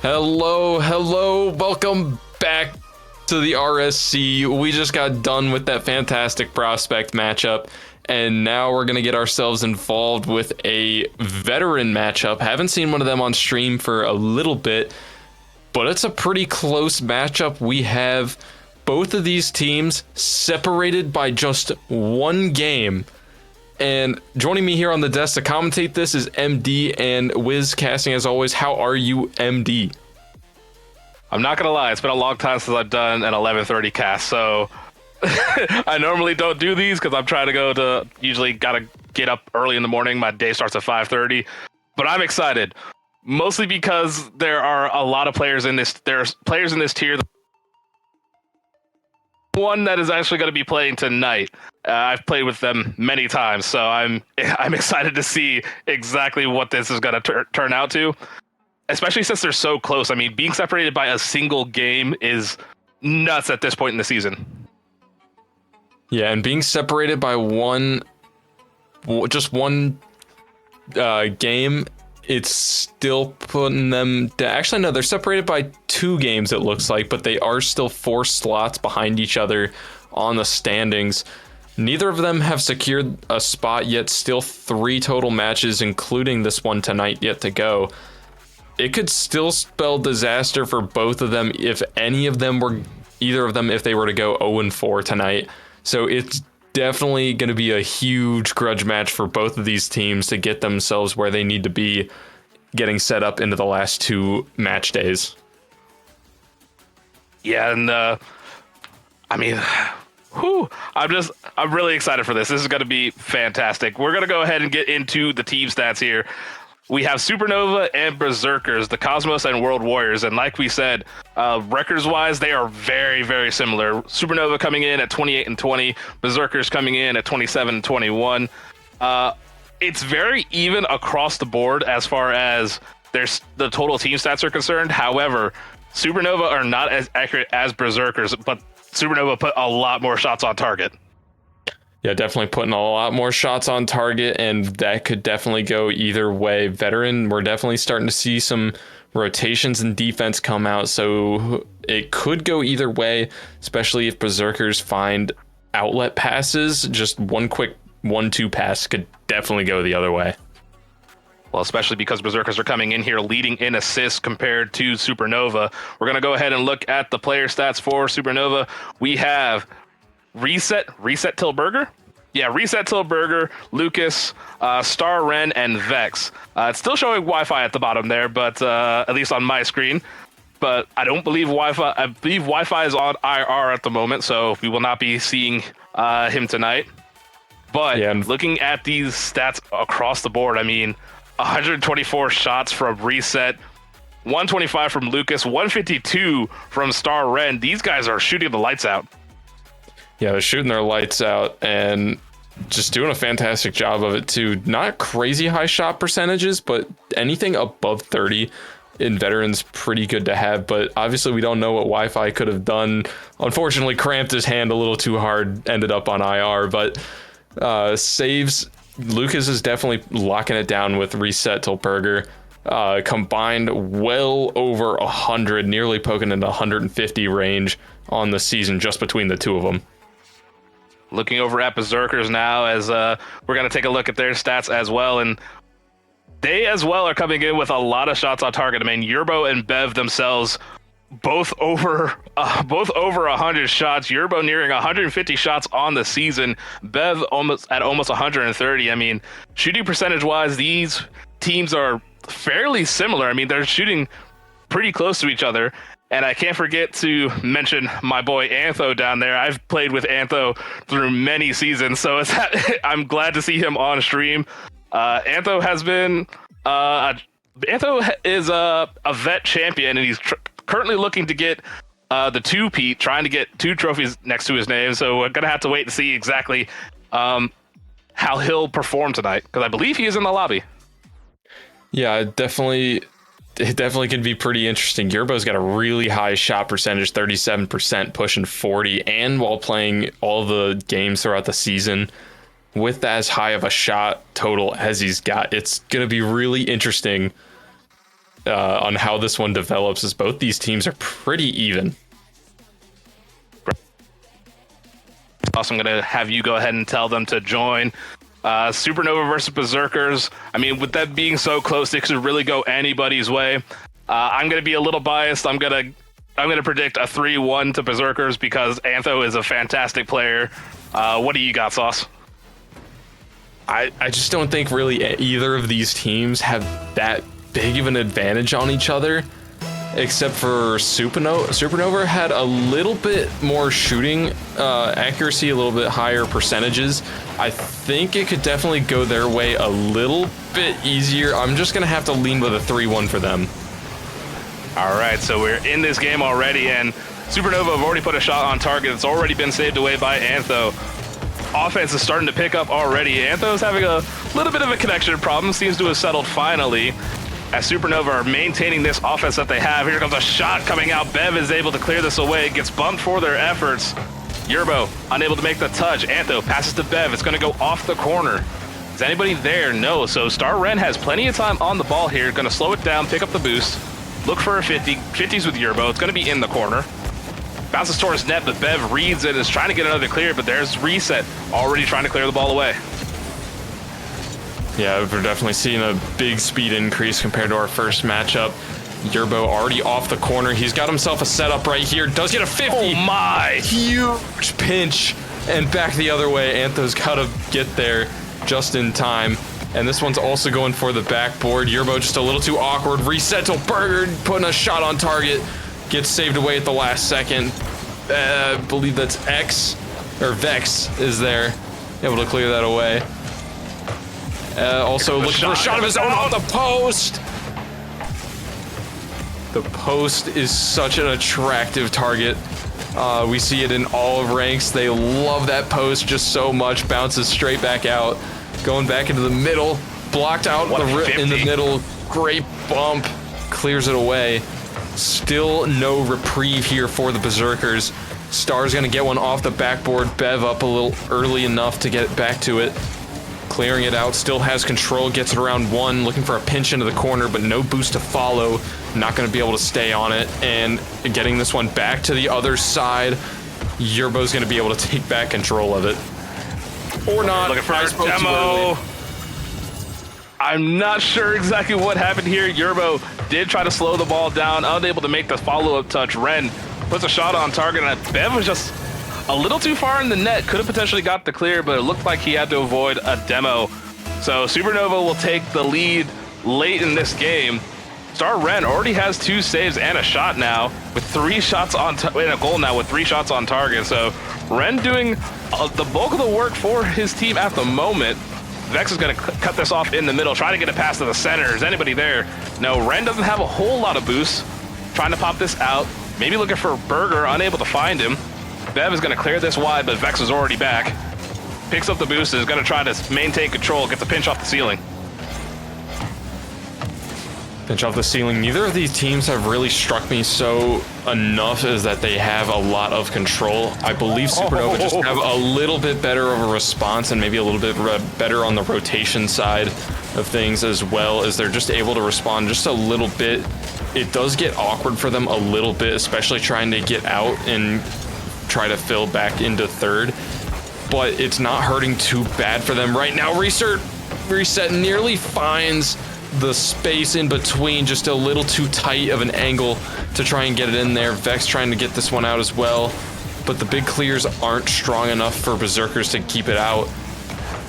Hello, welcome back to the RSC. We just got done with that fantastic prospect matchup, and now we're going to get ourselves involved with a veteran matchup. Haven't seen one of them on stream for a little bit, but it's a pretty close matchup. We have both of these teams separated by just one game. And joining me here on the desk to commentate this is MD and Wiz Casting as always. How are you, MD? I'm not gonna lie, it's been a long time since I've done an 11:30 cast, so I normally don't do these because I'm trying to usually gotta get up early in the morning. My day starts at 5:30, but I'm excited, mostly because there are a lot of players in this. There's players in this tier. One that is actually going to be playing tonight. I've played with them many times, so I'm excited to see exactly what this is going to turn out to, especially since they're so close. I mean, being separated by a single game is nuts at this point in the season. Yeah, and being separated by just one game, it's still putting them actually no, they're separated by 2 games it looks like, but they are still 4 slots behind each other on the standings. Neither of them have secured a spot yet, still 3 total matches including this one tonight yet to go. It could still spell disaster for both of them if either of them if they were to go 0-4 tonight. So it's definitely going to be a huge grudge match for both of these teams to get themselves where they need to be, getting set up into the last 2 match days. Yeah, and I mean, I'm really excited for this. This is going to be fantastic. We're going to go ahead and get into the team stats here. We have Supernova and Berserkers, the Cosmos and World Warriors. And like we said, records-wise, they are very, very similar. Supernova coming in at 28-20, Berserkers coming in at 27-21. It's very even across the board as far as the total team stats are concerned. However, Supernova are not as accurate as Berserkers, but Supernova put a lot more shots on target. Yeah, definitely putting a lot more shots on target, and that could definitely go either way. Veteran, we're definitely starting to see some rotations and defense come out, so it could go either way, especially if Berserkers find outlet passes. Just one quick 1-2 pass could definitely go the other way. Well, especially because Berserkers are coming in here leading in assists compared to Supernova. We're going to go ahead and look at the player stats for Supernova. We have ResetTillBurger? Yeah, ResetTillBurger, Lucas, COS, Wren, and Vex. It's still showing Wi-Fi at the bottom there, but at least on my screen. But I don't believe Wi-Fi. I believe Wi-Fi is on IR at the moment, so we will not be seeing him tonight. But yeah, looking at these stats across the board, I mean, 124 shots from Reset, 125 from Lucas, 152 from COS Wren. These guys are shooting the lights out. Yeah, they're shooting their lights out and just doing a fantastic job of it too. Not crazy high shot percentages, but anything above 30 in veterans pretty good to have. But obviously we don't know what Wi-Fi could have done. Unfortunately, cramped his hand a little too hard, ended up on IR, but saves. Lucas is definitely locking it down with ResetTillBurger. Combined well over 100, nearly poking into 150 range on the season just between the two of them. Looking over at Berserkers now, as we're going to take a look at their stats as well, and they as well are coming in with a lot of shots on target. I mean, Yurrbo and Bev themselves both over 100 shots. Yurrbo nearing 150 shots on the season. Bev almost 130. I mean, shooting percentage wise, these teams are fairly similar. I mean, they're shooting pretty close to each other. And I can't forget to mention my boy Antho down there. I've played with Antho through many seasons, so I'm glad to see him on stream. Antho has been Antho is a vet champion, and he's currently looking to get the 2-peat, trying to get 2 trophies next to his name. So we're gonna have to wait to see exactly how he'll perform tonight, because I believe he is in the lobby. Yeah, it definitely can be pretty interesting. Yurrbo's got a really high shot percentage, 37%, pushing 40, and while playing all the games throughout the season with as high of a shot total as he's got, it's going to be really interesting on how this one develops, as both these teams are pretty even. Also, I'm going to have you go ahead and tell them to join. Supernova versus Berserkers. I mean, with that being so close, it could really go anybody's way. I'm going to be a little biased. I'm going to predict a 3-1 to Berserkers because Antho is a fantastic player. What do you got, Sauce? I just don't think really either of these teams have that big of an advantage on each other, except for Supernova had a little bit more shooting accuracy, a little bit higher percentages. I think it could definitely go their way a little bit easier. I'm just going to have to lean with a 3-1 for them. All right, so we're in this game already, and Supernova have already put a shot on target. It's already been saved away by Antho. Offense is starting to pick up already. Antho's having a little bit of a connection problem, seems to have settled finally, as Supernova are maintaining this offense that they have. Here comes a shot coming out. Bev is able to clear this away, gets bumped for their efforts. Yurrbo unable to make the touch. Antho passes to Bev. It's going to go off the corner. Is anybody there? No. So COS Wren has plenty of time on the ball here. Going to slow it down, pick up the boost. Look for a 50. 50s with Yurrbo. It's going to be in the corner. Bounces towards net, but Bev reads it, is trying to get another clear, but there's Reset already trying to clear the ball away. Yeah, we're definitely seeing a big speed increase compared to our first matchup. Yurrbo already off the corner. He's got himself a setup right here. Does get a 50. Oh my! Huge pinch. And back the other way. Antho's got to get there just in time. And this one's also going for the backboard. Yurrbo just a little too awkward. ResetTillBurger putting a shot on target. Gets saved away at the last second. I believe that's Vex is there. Able to clear that away. Also looking for a shot of his own off the post. The post is such an attractive target. We see it in all of ranks. They love that post just so much. Bounces straight back out. Going back into the middle. Blocked out in the middle. Great bump. Clears it away. Still no reprieve here for the Berserkers. Star's going to get one off the backboard. Bev up a little early enough to get back to it. Clearing it out, still has control, gets it around one, looking for a pinch into the corner, but no boost to follow. Not going to be able to stay on it, and getting this one back to the other side. Yurrbo's going to be able to take back control of it. Or not. Looking for a demo. I'm not sure exactly what happened here. Yurrbo did try to slow the ball down, unable to make the follow-up touch. Wren puts a shot on target, and Bev was just a little too far in the net. Could have potentially got the clear, but it looked like he had to avoid a demo. So Supernova will take the lead late in this game. COS Wren already has 2 saves and a shot now, with 3 shots on and a goal now with 3 shots on target. So Wren doing the bulk of the work for his team at the moment. Vex is going to cut this off in the middle, trying to get a pass to the center. Is anybody there? No, Wren doesn't have a whole lot of boost. Trying to pop this out. Maybe looking for Burger, unable to find him. Bev is going to clear this wide, but Vex is already back. Picks up the boost and is going to try to maintain control, gets a pinch off the ceiling. Pinch off the ceiling. Neither of these teams have really struck me so enough as that they have a lot of control. I believe Supernova just have a little bit better of a response and maybe a little bit better on the rotation side of things, as well as they're just able to respond just a little bit. It does get awkward for them a little bit, especially trying to get out and try to fill back into third, but it's not hurting too bad for them right now. Reset nearly finds the space in between, just a little too tight of an angle to try and get it in there. Vex trying to get this one out as well, but the big clears aren't strong enough for Berserkers to keep it out,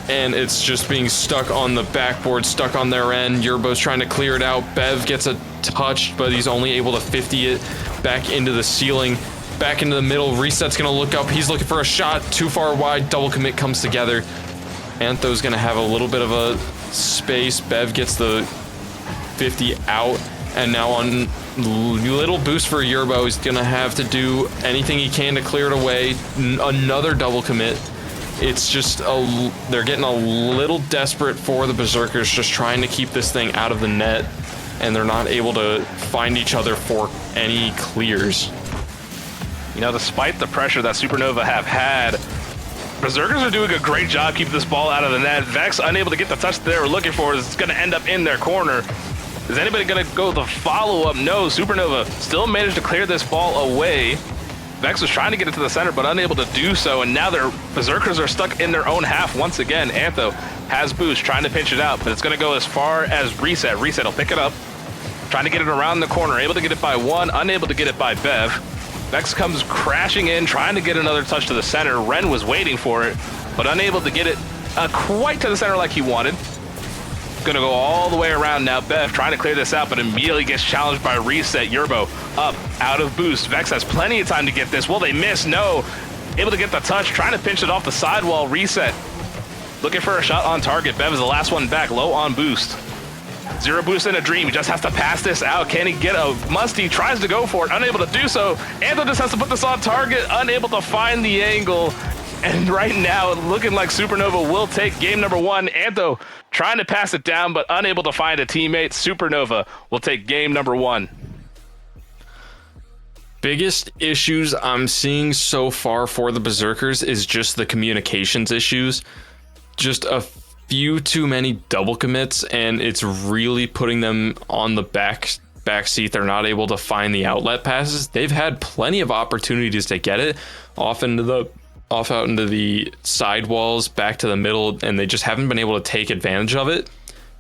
and it's just being stuck on the backboard, stuck on their end. Yurrbo's trying to clear it out. Bev gets a touch, but he's only able to 50 it back into the ceiling, back into the middle. Reset's gonna look up. He's looking for a shot, too far wide. Double commit comes together. Antho's gonna have a little bit of a space. Bev gets the 50 out, and now on little boost for Yurrbo. He's gonna have to do anything he can to clear it away. Another double commit. It's just they're getting a little desperate for the Berserkers, just trying to keep this thing out of the net, and they're not able to find each other for any clears. You know, despite the pressure that Supernova have had, Berserkers are doing a great job keeping this ball out of the net. Vex unable to get the touch they were looking for. It's going to end up in their corner. Is anybody going to go the follow-up? No, Supernova still managed to clear this ball away. Vex was trying to get it to the center, but unable to do so, and now their Berserkers are stuck in their own half once again. Antho has boost, trying to pinch it out, but it's going to go as far as Reset. Reset will pick it up, trying to get it around the corner, able to get it by one, unable to get it by Bev. Vex comes crashing in, trying to get another touch to the center. Wren was waiting for it, but unable to get it quite to the center like he wanted. Gonna go all the way around now. Bev trying to clear this out, but immediately gets challenged by Reset. Yurrbo up, out of boost. Vex has plenty of time to get this. Will they miss? No. Able to get the touch, trying to pinch it off the sidewall. Reset looking for a shot on target. Bev is the last one back, low on boost. Zero boost in a dream. He just has to pass this out. Can he get a musty? Tries to go for it, unable to do so. Antho just has to put this on target, unable to find the angle. And right now, looking like Supernova will take game number one. Antho trying to pass it down, but unable to find a teammate. Supernova will take game number one. Biggest issues I'm seeing so far for the Berserkers is just the communications issues. Just a few too many double commits, and it's really putting them on the back seat. They're not able to find the outlet passes. They've had plenty of opportunities to get it off out into the sidewalls, back to the middle, and they just haven't been able to take advantage of it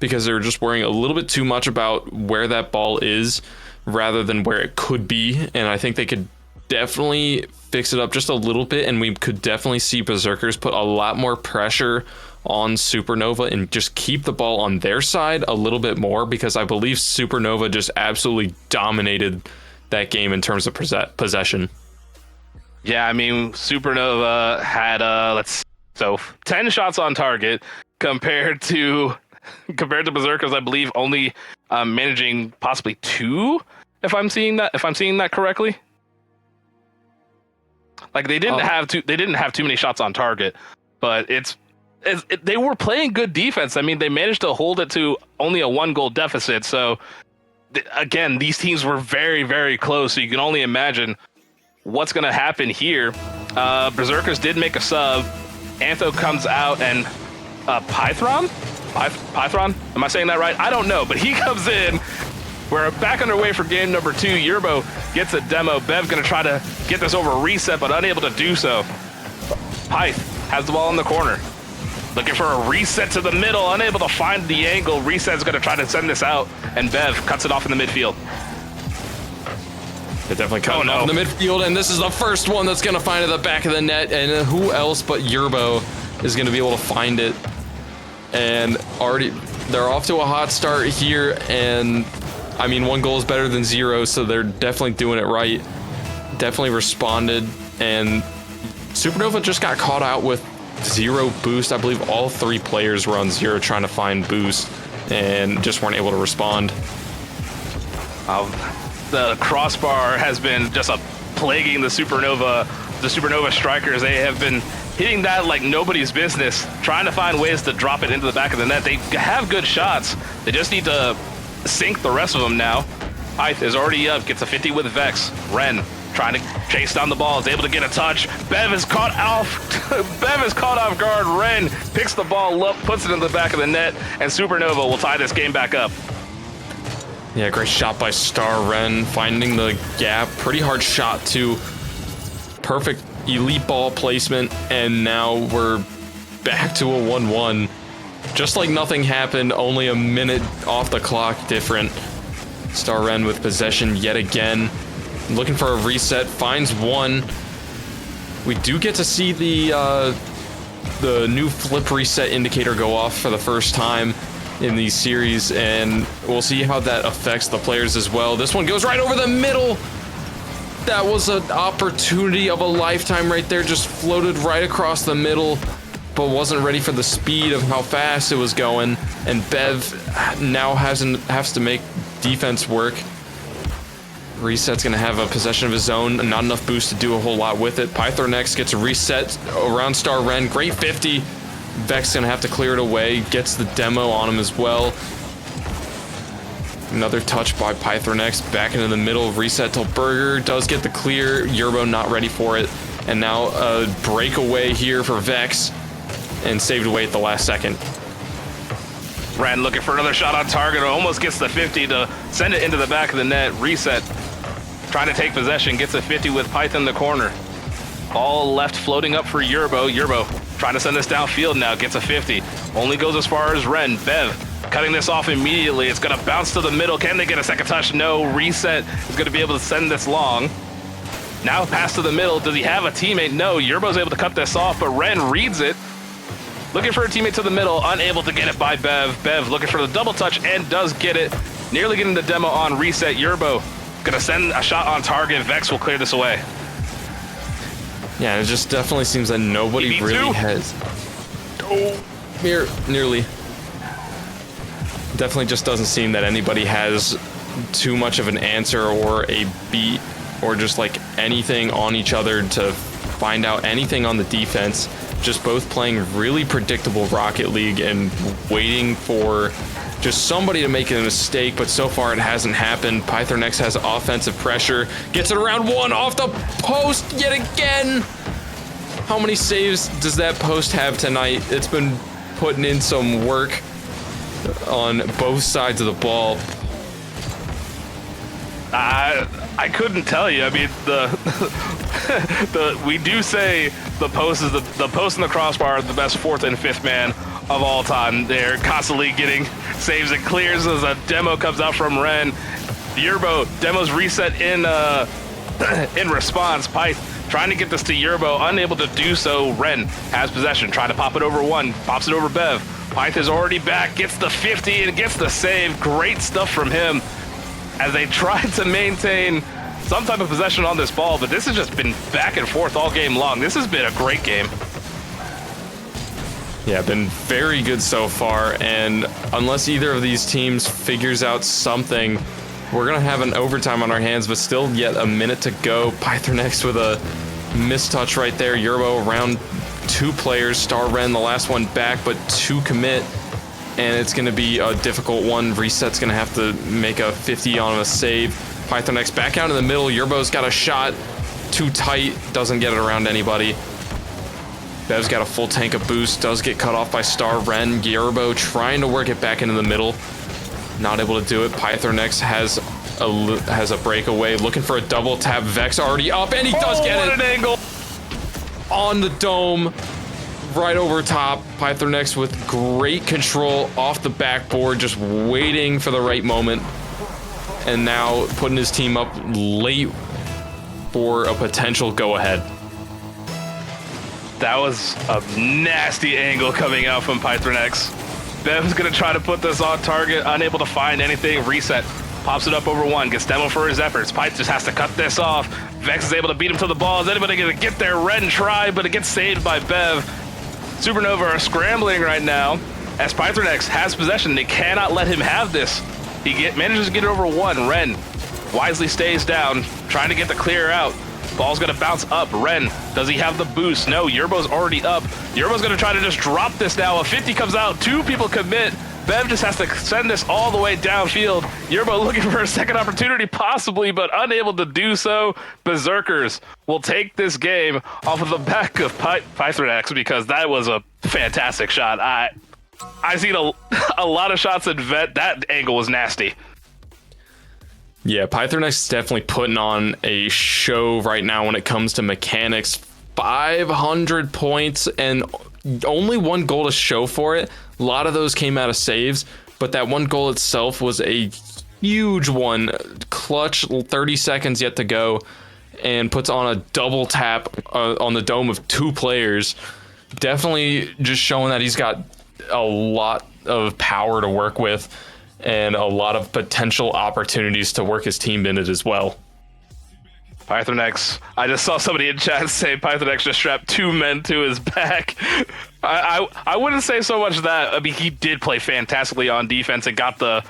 because they're just worrying a little bit too much about where that ball is rather than where it could be. And I think they could definitely fix it up just a little bit, and we could definitely see Berserkers put a lot more pressure on Supernova and just keep the ball on their side a little bit more, because I believe Supernova just absolutely dominated that game in terms of possession. Yeah, I mean, Supernova had 10 shots on target compared to Berserkers, I believe, only managing possibly 2, if I'm seeing that correctly. Like they didn't have too many shots on target, but they were playing good defense. I mean, they managed to hold it to only a 1-goal deficit. So again, these teams were very, very close. So you can only imagine what's going to happen here. Berserkers did make a sub. Antho comes out, and Pythron? Am I saying that right? I don't know, but he comes in. We're back underway for game number 2. Yurrbo gets a demo. Bev going to try to get this over Reset, but unable to do so. Pyth has the ball in the corner. Looking for a Reset to the middle, unable to find the angle. Reset's going to try to send this out, and Bev cuts it off in the midfield. They're definitely cutting off in the midfield, and this is the first one that's going to find it at the back of the net, and who else but Yurrbo is going to be able to find it. And already they're off to a hot start here, and I mean, 1 goal is better than 0, so they're definitely doing it right. Definitely responded, and Supernova just got caught out with 0 boost. I believe all 3 players were on 0 trying to find boost and just weren't able to respond. The crossbar has been just plaguing the Supernova strikers. They have been hitting that like nobody's business, trying to find ways to drop it into the back of the net. They have good shots. They just need to sink the rest of them now. Pyth is already up, gets a 50 with Vex. Wren trying to chase down the ball, is able to get a touch. Bev is caught off guard. Wren picks the ball up, puts it in the back of the net, and Supernova will tie this game back up. Yeah, great shot by COS Wren, finding the gap. Pretty hard shot too. Perfect elite ball placement, and now we're back to a 1-1. Just like nothing happened, only a minute off the clock different. COS Wren with possession yet again. Looking for a reset, finds one. We do get to see the new flip reset indicator go off for the first time in these series, and we'll see how that affects the players as well. This one goes right over the middle. That was an opportunity of a lifetime right there, just floated right across the middle, but wasn't ready for the speed of how fast it was going. And Bev now has to make defense work. Reset's gonna have a possession of his own, not enough boost to do a whole lot with it. Pythronex gets a reset around COS Wren, great 50. Vex gonna have to clear it away, gets the demo on him as well. Another touch by Pythronex, back into the middle. ResetTillBurger does get the clear. Yurrbo not ready for it. And now a breakaway here for Vex, and saved away at the last second. Wren looking for another shot on target. Almost gets the 50 to send it into the back of the net. Reset trying to take possession. Gets a 50 with Python in the corner. Ball left floating up for Yurrbo. Yurrbo trying to send this downfield now. Gets a 50. Only goes as far as Wren. Bev cutting this off immediately. It's going to bounce to the middle. Can they get a second touch? No. Reset is going to be able to send this long. Now pass to the middle. Does he have a teammate? No. Yurrbo's able to cut this off, but Wren reads it. Looking for a teammate to the middle. Unable to get it by Bev. Bev looking for the double touch and does get it. Nearly getting the demo on Reset. Yurrbo going to send a shot on target. Vex will clear this away. Yeah, it just definitely seems that nobody really has... Oh, nearly. Definitely just doesn't seem that anybody has too much of an answer or a beat or just like anything on each other to find out anything on the defense. Just both playing really predictable Rocket League and waiting for just somebody to make a mistake, but so far it hasn't happened. Pythronex has offensive pressure, gets it around one off the post yet again. How many saves does that post have tonight? It's been putting in some work on both sides of the ball. I couldn't tell you. I mean, we do say the post is the post and the crossbar are the best fourth and fifth man of all time. They're constantly getting saves and clears as a demo comes out from Wren. Yurrbo demos Reset in response. Pyth trying to get this to Yurrbo, unable to do so. Wren has possession, trying to pop it over one, pops it over Bev. Pyth is already back, gets the 50 and gets the save. Great stuff from him as they try to maintain some type of possession on this ball, but this has just been back and forth all game long. This has been a great game. Yeah, been very good so far, and unless either of these teams figures out something, we're going to have an overtime on our hands, but still yet a minute to go. Pythronex with a mistouch right there. Yurrbo around two players. COS Wren, the last one back, but two commit, and it's going to be a difficult one. Reset's going to have to make a 50 on a save. Pythronex back out in the middle. Yurrbo's got a shot. Too tight. Doesn't get it around anybody. Bev's got a full tank of boost. Does get cut off by COS Wren. Yurrbo trying to work it back into the middle. Not able to do it. Pythronex has a breakaway. Looking for a double tap. Vex already up, and he does get it. What an angle. On the dome. Right over top. Pythronex with great control off the backboard. Just waiting for the right moment. And now putting his team up late for a potential go-ahead. That was a nasty angle coming out from Pythronex. Bev's gonna try to put this on target, unable to find anything. Reset, pops it up over one, gets demo for his efforts. Pyth just has to cut this off. Vex is able to beat him to the ball. Is anybody gonna get there? Wren try, but it gets saved by Bev. Supernova are scrambling right now as Pythronex has possession. They cannot let him have this. He manages to get it over one. Wren wisely stays down, trying to get the clear out. Ball's gonna bounce up. Wren, does he have the boost? No, Yurrbo's already up. Yurrbo's gonna try to just drop this now. A 50 comes out, two people commit. Bev just has to send this all the way downfield. Yurrbo looking for a second opportunity, possibly, but unable to do so. Berserkers will take this game off of the back of Pythronex because that was a fantastic shot. I seen a lot of shots at Vet. That angle was nasty. Yeah, Pythronex is definitely putting on a show right now when it comes to mechanics. 500 points and only one goal to show for it. A lot of those came out of saves, but that one goal itself was a huge one. Clutch, 30 seconds yet to go, and puts on a double tap on the dome of two players. Definitely just showing that he's got a lot of power to work with and a lot of potential opportunities to work his team in it as well. Pythronex, I just saw somebody in chat say Pythronex just strapped two men to his back. I wouldn't say so much that. I mean, he did play fantastically on defense and got the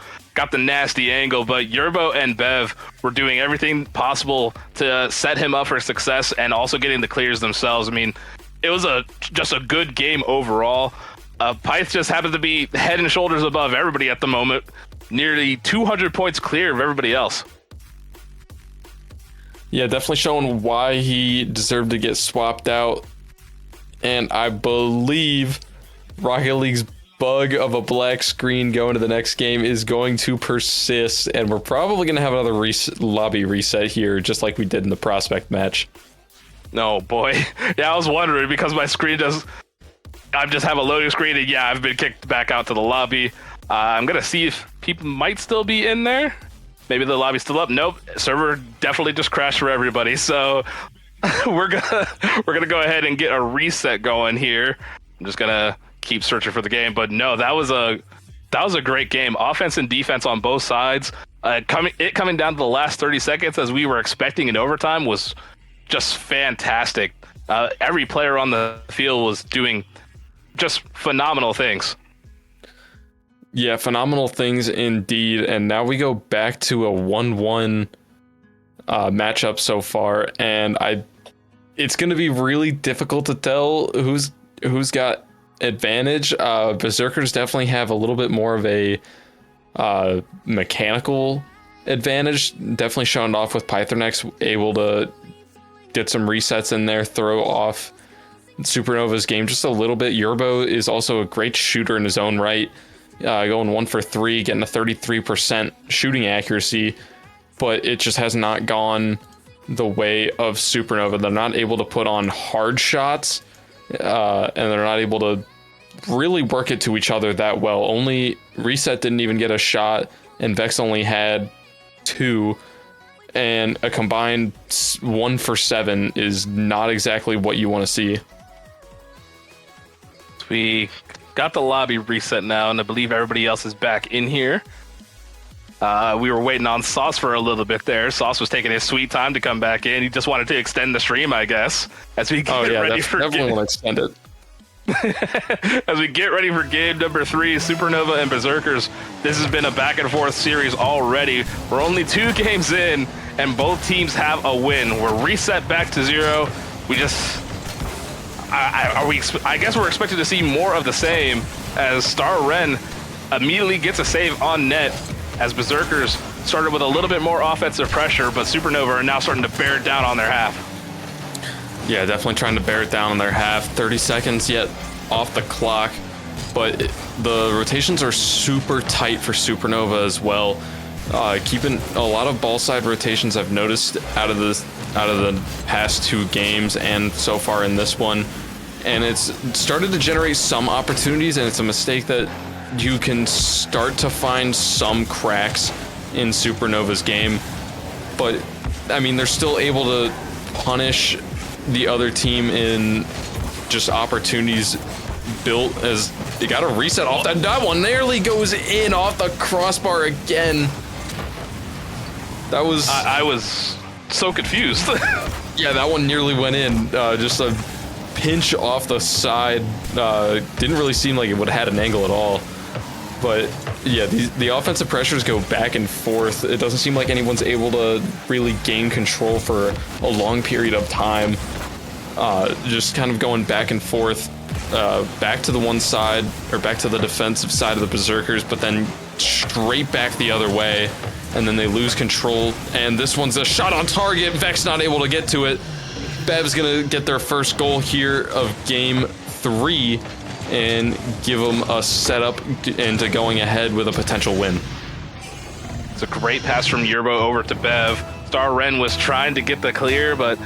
nasty angle, but Yurrbo and Bev were doing everything possible to set him up for success and also getting the clears themselves. I mean, it was just a good game overall. Pyth just happened to be head and shoulders above everybody at the moment, nearly 200 points clear of everybody else. Yeah, definitely showing why he deserved to get swapped out. And I believe Rocket League's bug of a black screen going to the next game is going to persist, and we're probably going to have another lobby reset here, just like we did in the prospect match. No, boy. Yeah, I was wondering because my screen does... I just have a loading screen, and yeah, I've been kicked back out to the lobby. I'm going to see if people might still be in there. Maybe the lobby's still up. Nope, server definitely just crashed for everybody, so we're gonna go ahead and get a reset going here. I'm just gonna keep searching for the game, but no, that was a great game. Offense and defense on both sides. Coming down to the last 30 seconds as we were expecting in overtime was just fantastic. Every player on the field was doing just phenomenal things. Yeah, phenomenal things indeed. And now we go back to a 1-1 matchup so far, and it's going to be really difficult to tell who's got advantage. Berserkers definitely have a little bit more of a mechanical advantage. Definitely shown off with Pythronex, able to get some resets in there, throw off Supernova's game just a little bit. Yurrbo is also a great shooter in his own right. Going 1 for 3, getting a 33% shooting accuracy, but it just has not gone the way of Supernova. They're not able to put on hard shots, and they're not able to really work it to each other that well. Only Reset didn't even get a shot, and Vex only had 2, and a combined 1 for 7 is not exactly what you want to see. We got the lobby reset now, and I believe everybody else is back in here. We were waiting on Sauce for a little bit there. Sauce was taking his sweet time to come back in. He just wanted to extend the stream, I guess, as we get ready for definitely want to extend it. As we get ready for game number 3, Supernova and Berserkers. This has been a back and forth series already. We're only 2 games in, and both teams have a win. We're reset back to 0. We just... I guess we're expected to see more of the same as COS Wren immediately gets a save on net as Berserkers started with a little bit more offensive pressure, but Supernova are now starting to bear it down on their half. Yeah, definitely trying to bear it down on their half. 30 seconds yet off the clock, but the rotations are super tight for Supernova as well. Keeping a lot of ball side rotations I've noticed out of the past 2 games and so far in this one, and it's started to generate some opportunities, and it's a mistake that you can start to find some cracks in Supernova's game, but I mean they're still able to punish the other team in just opportunities built as they got a reset off that one nearly goes in off the crossbar again. That was... I was so confused. Yeah, that one nearly went in. Just a pinch off the side. Didn't really seem like it would have had an angle at all. But yeah, the offensive pressures go back and forth. It doesn't seem like anyone's able to really gain control for a long period of time. Just kind of going back and forth. Back to the one side, or back to the defensive side of the Berserkers, but then straight back the other way. And then they lose control, and this one's a shot on target. Vex not able to get to it. Bev's gonna get their first goal here of game 3 and give them a setup into going ahead with a potential win. It's a great pass from Yurrbo over to Bev. COS Wren was trying to get the clear, but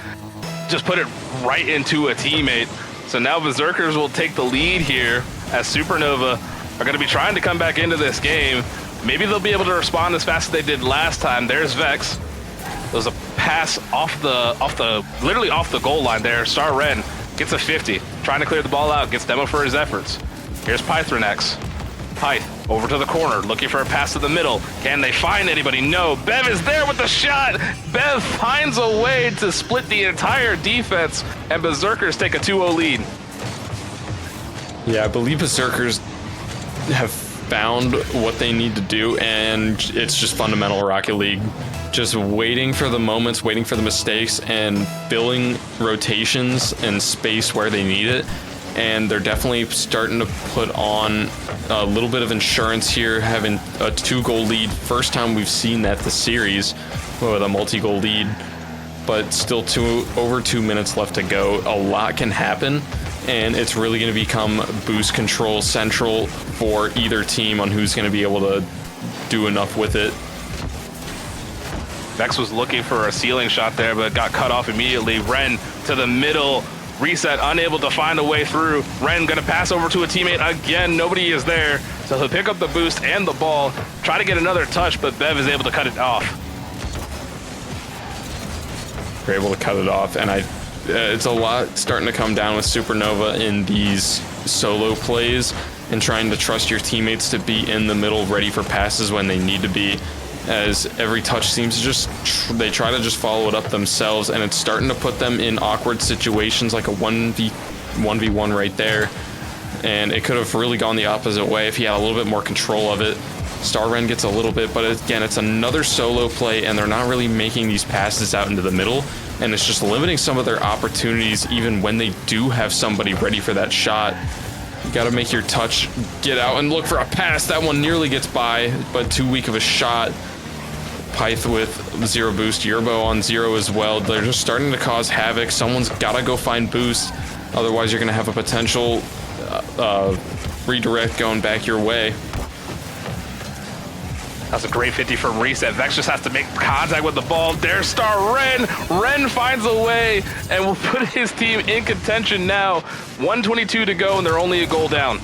just put it right into a teammate. So now Berserkers will take the lead here as Supernova are going to be trying to come back into this game. Maybe they'll be able to respond as fast as they did last time. There's Vex. There's a pass literally off the goal line there. COS Wren gets a 50, trying to clear the ball out, gets demo for his efforts. Here's Pythronex. Pyth over to the corner, looking for a pass to the middle. Can they find anybody? No. Bev is there with the shot. Bev finds a way to split the entire defense, and Berserkers take a 2-0 lead. Yeah, I believe Berserkers have found what they need to do, and it's just fundamental Rocket League. Just waiting for the moments, waiting for the mistakes, and filling rotations and space where they need it. And they're definitely starting to put on a little bit of insurance here, having a 2-goal lead. First time we've seen that this series with a multi-goal lead, but still over 2 minutes left to go. A lot can happen, and it's really going to become boost control central for either team on who's going to be able to do enough with it. Vex was looking for a ceiling shot there, but got cut off immediately. Wren to the middle. Reset, unable to find a way through. Wren gonna pass over to a teammate again. Nobody is there. So he'll pick up the boost and the ball. Try to get another touch, but Bev is able to cut it off. They're able to cut it off, and it's a lot starting to come down with Supernova in these solo plays and trying to trust your teammates to be in the middle ready for passes when they need to be, as every touch seems to just they try to just follow it up themselves, and it's starting to put them in awkward situations like a 1v1 right there. And it could have really gone the opposite way if he had a little bit more control of it. COS Wren gets a little bit, but again, it's another solo play, and they're not really making these passes out into the middle, and it's just limiting some of their opportunities even when they do have somebody ready for that shot. You gotta make your touch, get out and look for a pass. That one nearly gets by, but too weak of a shot. Pyth with 0 boost, Yurrbo on 0 as well. They're just starting to cause havoc. Someone's gotta go find boost, otherwise you're gonna have a potential redirect going back your way. That's a great 50 from Reset. Vex just has to make contact with the ball. There's COS Wren. Wren finds a way and will put his team in contention now. 1:22 to go, and they're only a goal down.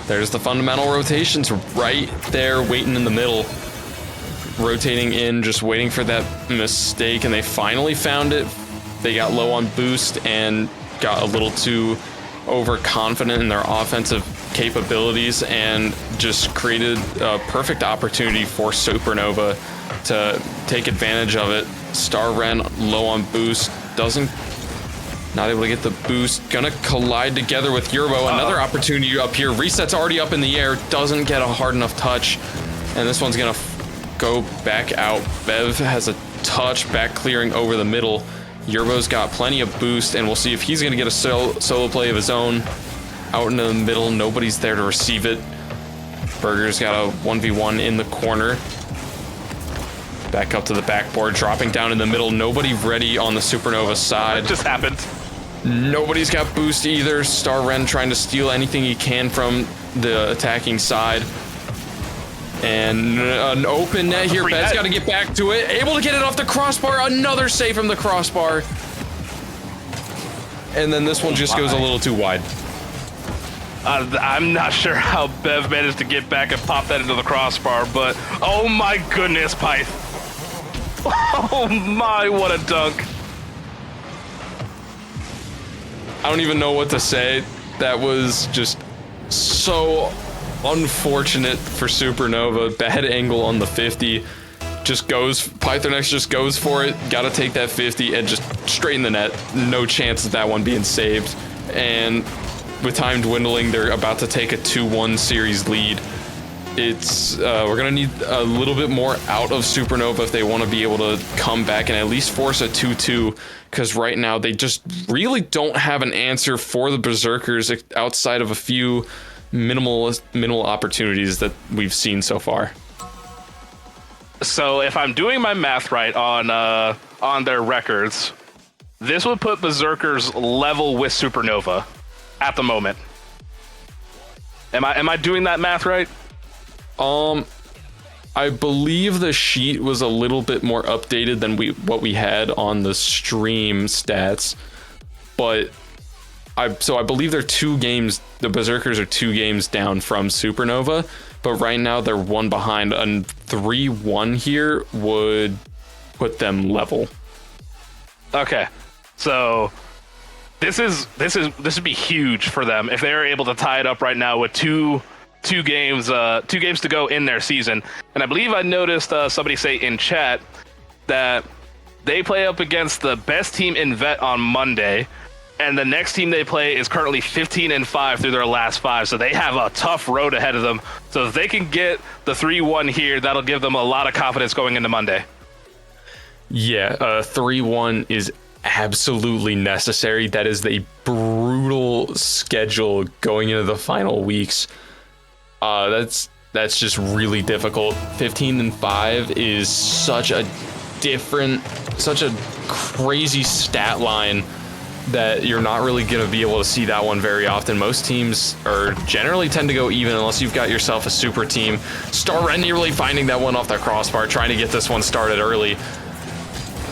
There's the fundamental rotations right there waiting in the middle. Rotating in, just waiting for that mistake, and they finally found it. They got low on boost and got a little too overconfident in their offensive capabilities and just created a perfect opportunity for Supernova to take advantage of it. COS Wren low on boost, not able to get the boost, gonna collide together with Yurrbo. Another opportunity up here. Reset's already up in the air, doesn't get a hard enough touch, and this one's gonna go back out. Bev has a touch back clearing over the middle. Yurrbo's got plenty of boost, and we'll see if he's gonna get a solo play of his own. Out in the middle, nobody's there to receive it. Burger's got a 1v1 in the corner. Back up to the backboard, dropping down in the middle. Nobody ready on the Supernova side. What just happened? Nobody's got boost either. COS Wren trying to steal anything he can from the attacking side. And an open net here. Bev's got to get back to it. Able to get it off the crossbar. Another save from the crossbar. And then this one just goes a little too wide. I'm not sure how Bev managed to get back and pop that into the crossbar, but oh my goodness, Pyth. Oh my, what a dunk. I don't even know what to say. That was just so unfortunate for Supernova. Bad angle on the 50. Pythronex just goes for it. Gotta take that 50 and just straight in the net. No chance of that one being saved. And with time dwindling, they're about to take a 2-1 series lead. We're gonna need a little bit more out of Supernova if they want to be able to come back and at least force a 2-2, because right now they just really don't have an answer for the Berserkers outside of a few minimal opportunities that we've seen so far. So if I'm doing my math right on their records, this would put Berserkers level with Supernova at the moment. Am I doing that math right? I believe the sheet was a little bit more updated than what we had on the stream stats, but I believe they're 2 games. The Berserkers are 2 games down from Supernova, but right now they're 1 behind. A 3-1 here would put them level. Okay, so this would be huge for them if they're able to tie it up right now with two games to go in their season. And I believe I noticed somebody say in chat that they play up against the best team in Vet on Monday, and the next team they play is currently 15-5 through their last 5, so they have a tough road ahead of them. So if they can get the 3-1 here, that'll give them a lot of confidence going into Monday. Yeah, 3-1 is absolutely necessary. That is a brutal schedule going into the final weeks. That's just really difficult. 15-5 is such a crazy stat line that you're not really going to be able to see that one very often. Most teams are generally tend to go even unless you've got yourself a super team. COS nearly finding that one off the crossbar, trying to get this one started early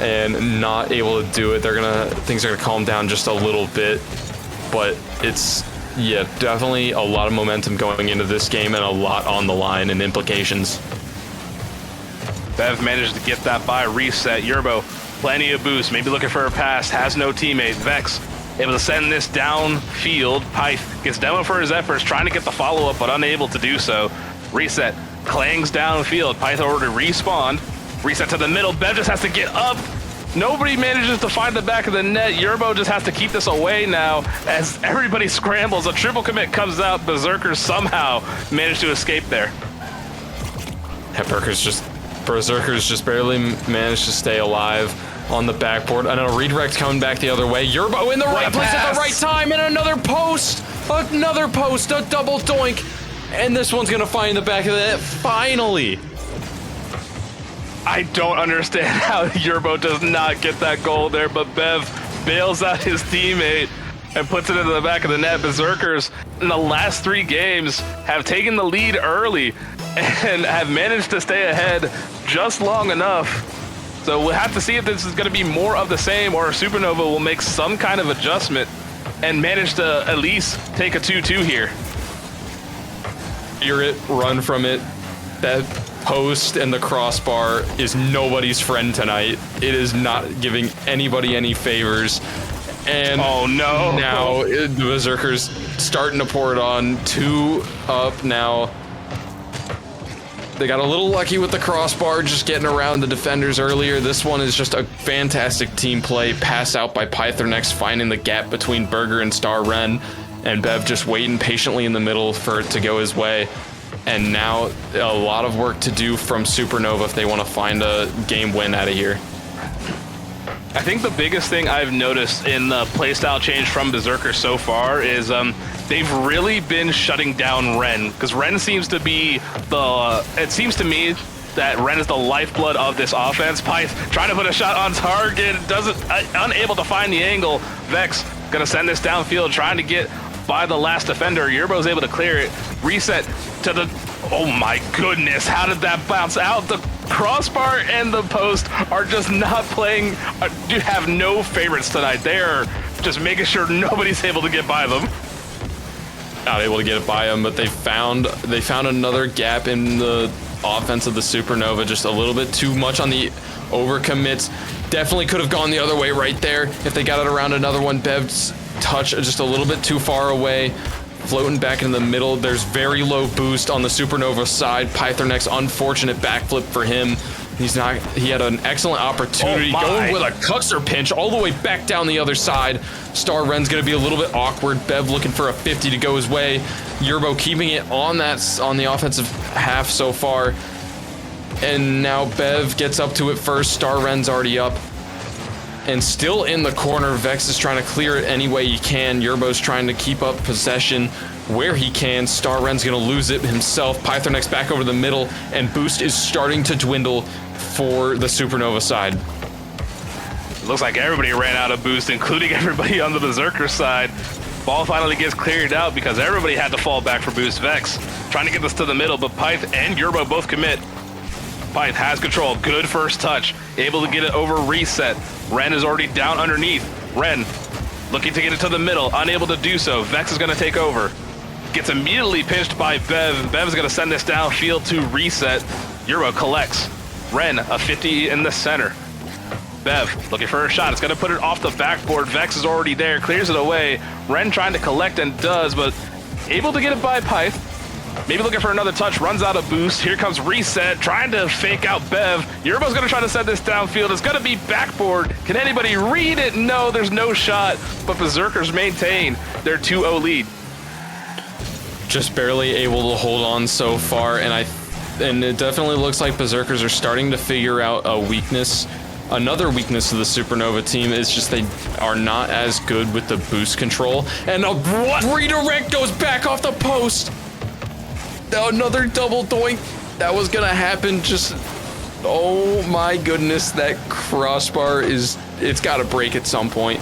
and not able to do it. Things are gonna calm down just a little bit, but it's, yeah, definitely a lot of momentum going into this game and a lot on the line and implications. Bev managed to get that by reset. Yurrbo, plenty of boost, maybe looking for a pass, has no teammate. Vex able to send this downfield. Pyth gets demo for his efforts, trying to get the follow-up, but unable to do so. Reset clangs downfield. Pyth already respawned. Reset to the middle. Bev just has to get up. Nobody manages to find the back of the net. Yurrbo just has to keep this away now as everybody scrambles. A triple commit comes out. Berserkers somehow manage to escape there. Yeah, Berserkers just barely managed to stay alive on the backboard. And a redirect coming back the other way. Yurrbo in the right place at the right time, and another post, a double doink. And this one's gonna find the back of the net, finally. I don't understand how Yurrbo does not get that goal there, but Bev bails out his teammate and puts it into the back of the net. Berserkers in the last 3 games have taken the lead early and have managed to stay ahead just long enough. So we'll have to see if this is going to be more of the same, or Supernova will make some kind of adjustment and manage to at least take a 2-2 here. Hear it, run from it. That post and the crossbar is nobody's friend tonight. It is not giving anybody any favors. And oh no, now the Berserkers starting to pour it on. 2 up now. They got a little lucky with the crossbar, just getting around the defenders earlier. This one is just a fantastic team play. Pass out by Pythronex, finding the gap between Burger and St4r Wren, and Bev just waiting patiently in the middle for it to go his way. And now a lot of work to do from Supernova if they want to find a game win out of here. I think the biggest thing I've noticed in the playstyle change from Berserker so far is they've really been shutting down Wren, because Wren seems to be it seems to me that Wren is the lifeblood of this offense. Pyth trying to put a shot on target, unable to find the angle. Vex gonna send this downfield, trying to get by the last defender. Yurrbo's able to clear it. Reset to the, oh my goodness, how did that bounce out? The crossbar and the post are just not playing, do have no favorites tonight. They're just making sure nobody's able to get by them. Not able to get it by them, but they found another gap in the offense of the Supernova. Just a little bit too much on the overcommits. Definitely could have gone the other way right there if they got it around another one. Bev's touch just a little bit too far away, floating back in the middle. There's very low boost on the Supernova side. Pythronex, unfortunate backflip for him. He had an excellent opportunity going with a cuxer pinch all the way back down the other side. COS Wren's gonna be a little bit awkward. Bev looking for a 50 to go his way. Yurrbo keeping it on the offensive half so far. And now Bev gets up to it first. COS Wren's already up. And still in the corner, Vex is trying to clear it any way he can. Yurrbo's trying to keep up possession where he can. COS Wren's gonna lose it himself. Pythronex back over the middle, and boost is starting to dwindle for the Supernova side. Looks like everybody ran out of boost, including everybody on the Berserker side. Ball finally gets cleared out because everybody had to fall back for boost. Vex trying to get this to the middle, but Pyth and Yurrbo both commit. Pyth has control, good first touch, able to get it over reset. Wren is already down underneath. Wren looking to get it to the middle, unable to do so. Vex is gonna take over. Gets immediately pinched by Bev. Bev's gonna send this downfield to reset. Yurrbo collects. Wren, a 50 in the center. Bev looking for a shot. It's gonna put it off the backboard. Vex is already there, clears it away. Wren trying to collect and does, but able to get it by Pyth. Maybe looking for another touch, runs out of boost. Here comes reset, trying to fake out Bev. Yurrbo's gonna try to send this downfield. It's gonna be backboard. Can anybody read it? No, there's no shot, but Berserkers maintain their 2-0 lead. Just barely able to hold on so far, and it definitely looks like Berserkers are starting to figure out a weakness. Another weakness of the Supernova team is just they are not as good with the boost control. And a redirect goes back off the post. Another double doink. That was gonna happen. Just, oh my goodness, that crossbar it's gotta break at some point.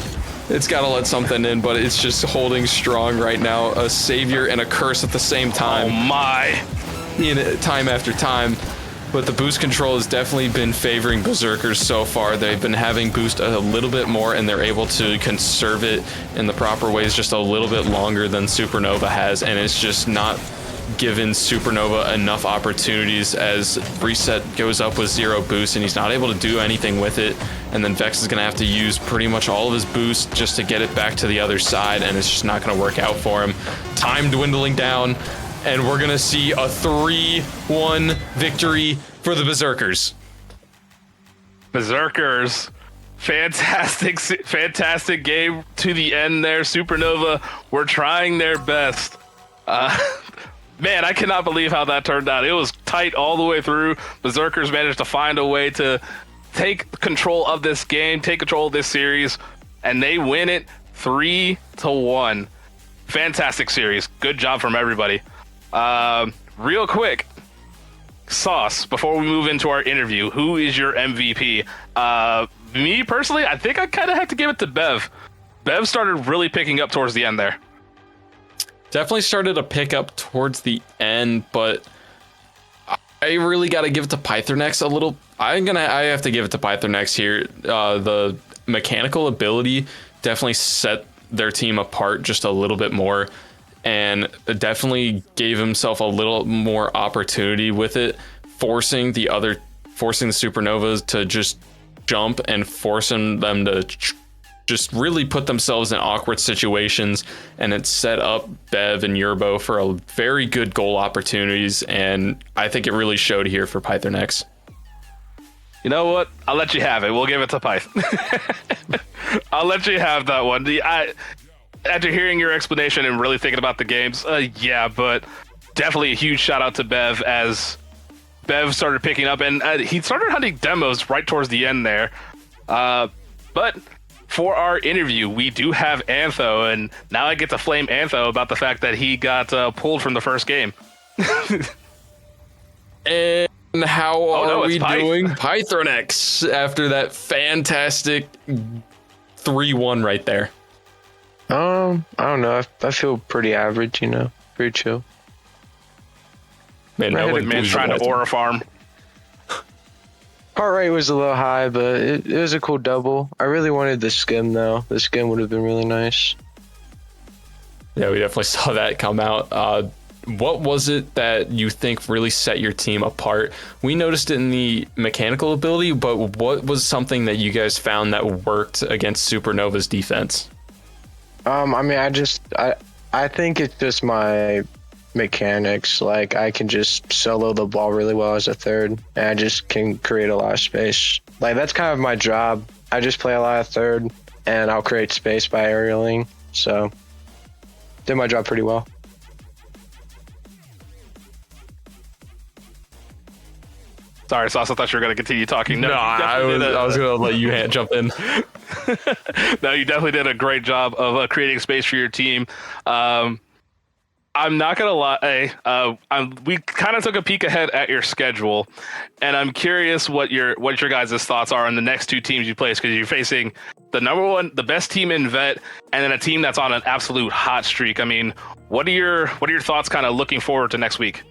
It's got to let something in, but it's just holding strong right now. A savior and a curse at the same time. Oh my. Time after time. But the boost control has definitely been favoring Berserkers so far. They've been having boost a little bit more, and they're able to conserve it in the proper ways just a little bit longer than Supernova has, and it's just not given Supernova enough opportunities as Reset goes up with 0 boost, and he's not able to do anything with it. And then Vex is going to have to use pretty much all of his boost just to get it back to the other side, and it's just not going to work out for him. Time dwindling down. And we're going to see a 3-1 victory for the Berserkers. Berserkers. Fantastic game to the end there. Supernova were trying their best. Man, I cannot believe how that turned out. It was tight all the way through. Berserkers managed to find a way to take control of this game, take control of this series, and they win it 3-1. Fantastic series. Good job from everybody. Real quick, Sauce, before we move into our interview, who is your MVP? Me personally, I think I kind of have to give it to Bev. Bev started really picking up towards the end there. Definitely started to pick up towards the end, but I really got to give it to Pythronex a little. I have to give it to Pythronex here. The mechanical ability definitely set their team apart just a little bit more, and definitely gave himself a little more opportunity with it, forcing the Supernovas to just jump and forcing them to just really put themselves in awkward situations. And it set up Bev and Yurrbo for a very good goal opportunities, and I think it really showed here for Pythronex. You know what? I'll let you have it. We'll give it to Python. I'll let you have that one. After hearing your explanation and really thinking about the games, yeah, but definitely a huge shout out to Bev as Bev started picking up, and he started hunting demos right towards the end there. But for our interview, we do have Antho, and now I get to flame Antho about the fact that he got pulled from the first game. And how are we Pyth. doing? Pythronex after that fantastic 3-1 right there. I don't know. I feel pretty average, pretty chill. Man, Man's trying to aura farm. Heart rate was a little high, but it was a cool double. I really wanted the skim, though. The skim would have been really nice. Yeah, we definitely saw that come out. What was it that you think really set your team apart? We noticed it in the mechanical ability, but what was something that you guys found that worked against Supernova's defense? I think it's just my mechanics. Like, I can just solo the ball really well as a third, and I just can create a lot of space. Like, that's kind of my job. I just play a lot of third, and I'll create space by aerialing. So, did my job pretty well. Sorry, Sauce, I thought you were going to continue talking. No, I was going to let you jump in. No, you definitely did a great job of creating space for your team. I'm not going to lie. We kind of took a peek ahead at your schedule, and I'm curious what your guys' thoughts are on the next two teams you place, because you're facing the best team in Vet, and then a team that's on an absolute hot streak. I mean, what are your thoughts kind of looking forward to next week?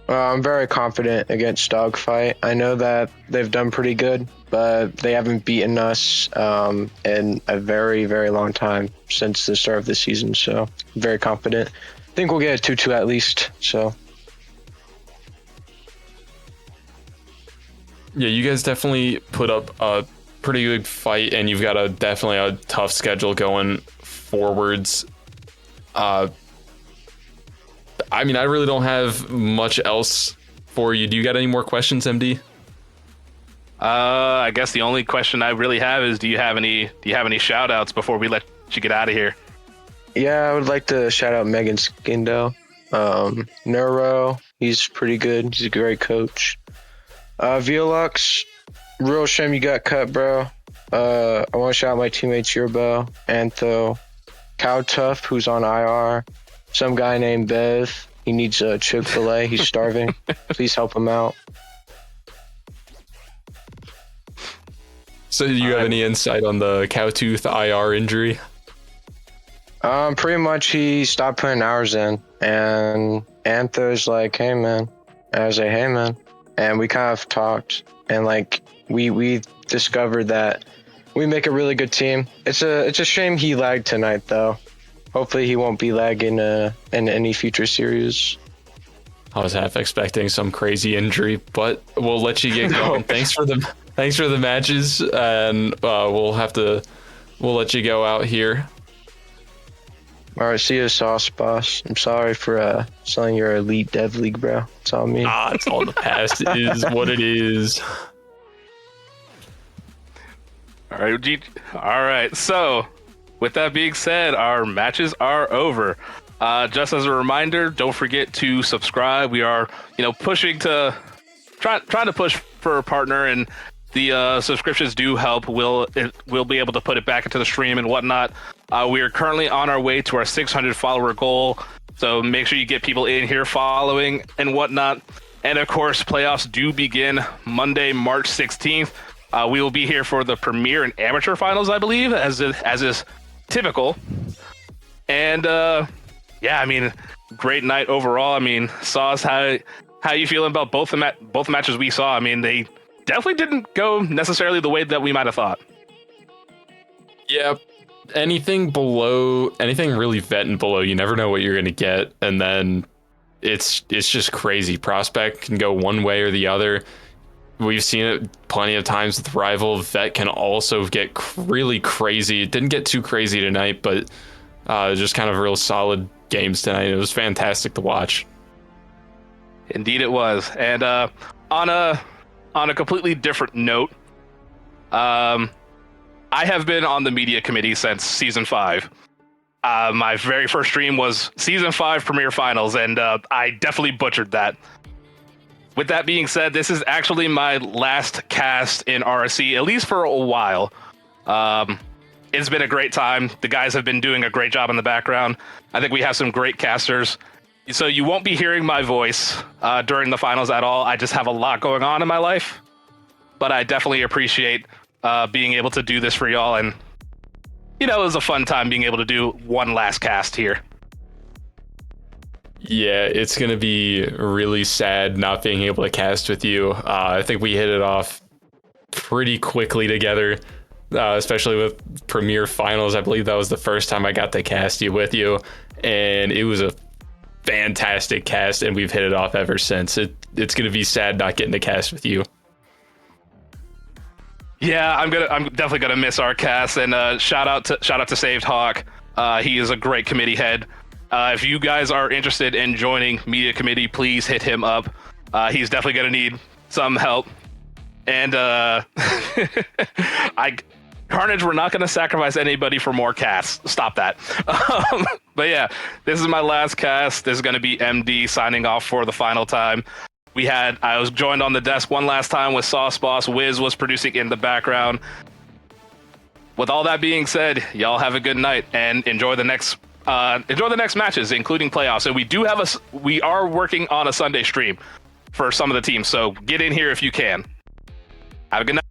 I'm very confident against Dogfight. I know that they've done pretty good, but they haven't beaten us in a very, very long time since the start of the season. So I'm very confident. I think we'll get a 2-2 at least. So Yeah, you guys definitely put up a pretty good fight, and you've got definitely a tough schedule going forwards. I mean, I really don't have much else for you. Do you got any more questions, MD? I guess the only question I really have is, do you have any shout outs before we let you get out of here? yeah, I would like to shout out Megan Skindo. Neuro, he's pretty good. He's a great coach. Violux, real shame you got cut, bro. I want to shout out my teammates Yurrbo, Antho, Cow Tough, who's on IR, some guy named Bev. He needs a Chick-fil-A. He's starving. Please help him out. So do you have any insight on the Cowtooth IR injury? Pretty much he stopped putting hours in, and Anther's like, hey man. And I was like, hey man. And we kind of talked, and like we discovered that we make a really good team. It's a shame he lagged tonight though. Hopefully he won't be lagging in any future series. I was half expecting some crazy injury, but we'll let you get going. Thanks for the matches, and we'll let you go out here. All right, see you, Sauce Boss. I'm sorry for selling your elite dev league, bro. It's all me. It's all in the past. It is what it is. All right. So, with that being said, our matches are over. Just as a reminder, don't forget to subscribe. We are, pushing to trying to push for a partner, and the subscriptions do help. We'll be able to put it back into the stream and whatnot. We are currently on our way to our 600 follower goal, so make sure you get people in here following and whatnot. And of course, playoffs do begin Monday, March 16th. We will be here for the Premier and Amateur finals, I believe, as is typical. And great night overall. Sauce, how you feeling about both the matches we saw? They definitely didn't go necessarily the way that we might have thought. Yeah, anything really vet and below, you never know what you're gonna get, and then it's just crazy. Prospect can go one way or the other. We've seen it plenty of times with rival. Vet can also get really crazy. It didn't get too crazy tonight, but just kind of real solid games tonight. It was fantastic to watch. Indeed it was. And on a completely different note, I have been on the media committee since season 5. My very first stream was season 5 Premier Finals, and I definitely butchered that. With that being said, this is actually my last cast in RSC, at least for a while. It's been a great time. The guys have been doing a great job in the background. I think we have some great casters. So you won't be hearing my voice during the finals at all. I just have a lot going on in my life. But I definitely appreciate being able to do this for y'all. And, it was a fun time being able to do one last cast here. Yeah, it's going to be really sad not being able to cast with you. I think we hit it off pretty quickly together, especially with Premier Finals. I believe that was the first time I got to cast with you, and it was a fantastic cast, and we've hit it off ever since. It's going to be sad not getting to cast with you. Yeah, I'm definitely gonna miss our cast, and shout out to Saved Hawk. He is a great committee head. If you guys are interested in joining media committee, please hit him up. He's definitely gonna need some help. And Carnage, we're not gonna sacrifice anybody for more casts. Stop that. But yeah, this is my last cast. This is gonna be MD signing off for the final time. I was joined on the desk one last time with Sauce Boss. Wiz was producing in the background. With all that being said, y'all have a good night and enjoy the next matches, including playoffs. And we are working on a Sunday stream for some of the teams, so get in here if you can. Have a good night.